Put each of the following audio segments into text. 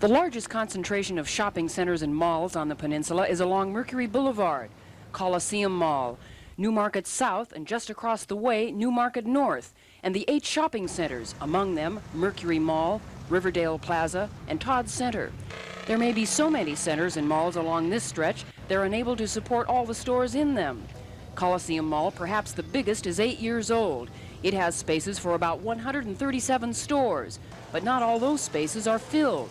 The largest concentration of shopping centers and malls on the peninsula is along Mercury Boulevard, Coliseum Mall, Newmarket South, and just across the way, Newmarket North, and the 8 shopping centers, among them Mercury Mall, Riverdale Plaza, and Todd Center. There may be so many centers and malls along this stretch, they're unable to support all the stores in them. Coliseum Mall, perhaps the biggest, is 8 years old. It has spaces for about 137 stores, but not all those spaces are filled.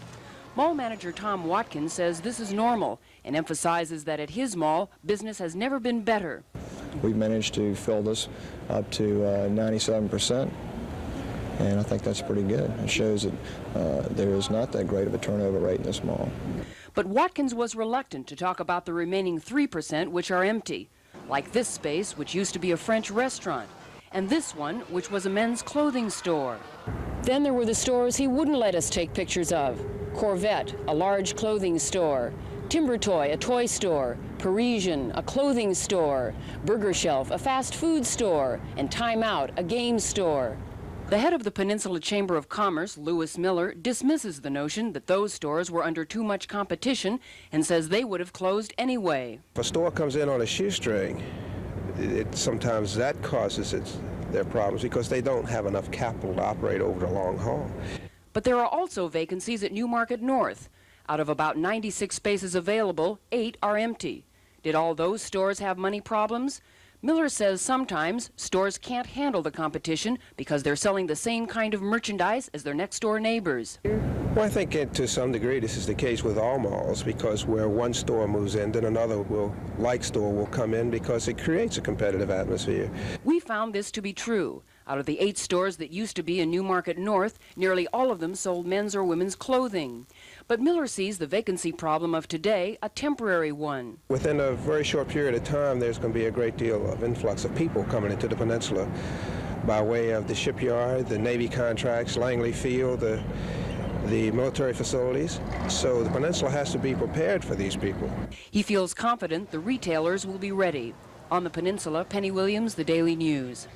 Mall manager Tom Watkins says this is normal and emphasizes that at his mall, business has never been better. We've managed to fill this up to 97%, and I think that's pretty good. It shows that there is not that great of a turnover rate in this mall. But Watkins was reluctant to talk about the remaining 3% which are empty, like this space, which used to be a French restaurant, and this one, which was a men's clothing store. Then there were the stores he wouldn't let us take pictures of. Corvette, a large clothing store. Timber Toy, a toy store. Parisian, a clothing store. Burger Shelf, a fast food store. And Time Out, a game store. The head of the Peninsula Chamber of Commerce, Lewis Miller, dismisses the notion that those stores were under too much competition and says they would have closed anyway. If a store comes in on a shoestring, sometimes that causes their problems because they don't have enough capital to operate over the long haul. But there are also vacancies at Newmarket North. Out of about 96 spaces available, 8 are empty. Did all those stores have money problems? Miller says sometimes stores can't handle the competition because they're selling the same kind of merchandise as their next-door neighbors. Well, I think to some degree this is the case with all malls, because where one store moves in, then another like store will come in because it creates a competitive atmosphere. We found this to be true. Out of the 8 stores that used to be in Newmarket North, nearly all of them sold men's or women's clothing. But Miller sees the vacancy problem of today a temporary one. Within a very short period of time, there's going to be a great deal of influx of people coming into the peninsula by way of the shipyard, the Navy contracts, Langley Field, the military facilities. So the peninsula has to be prepared for these people. He feels confident the retailers will be ready. On the peninsula, Penny Williams, The Daily News.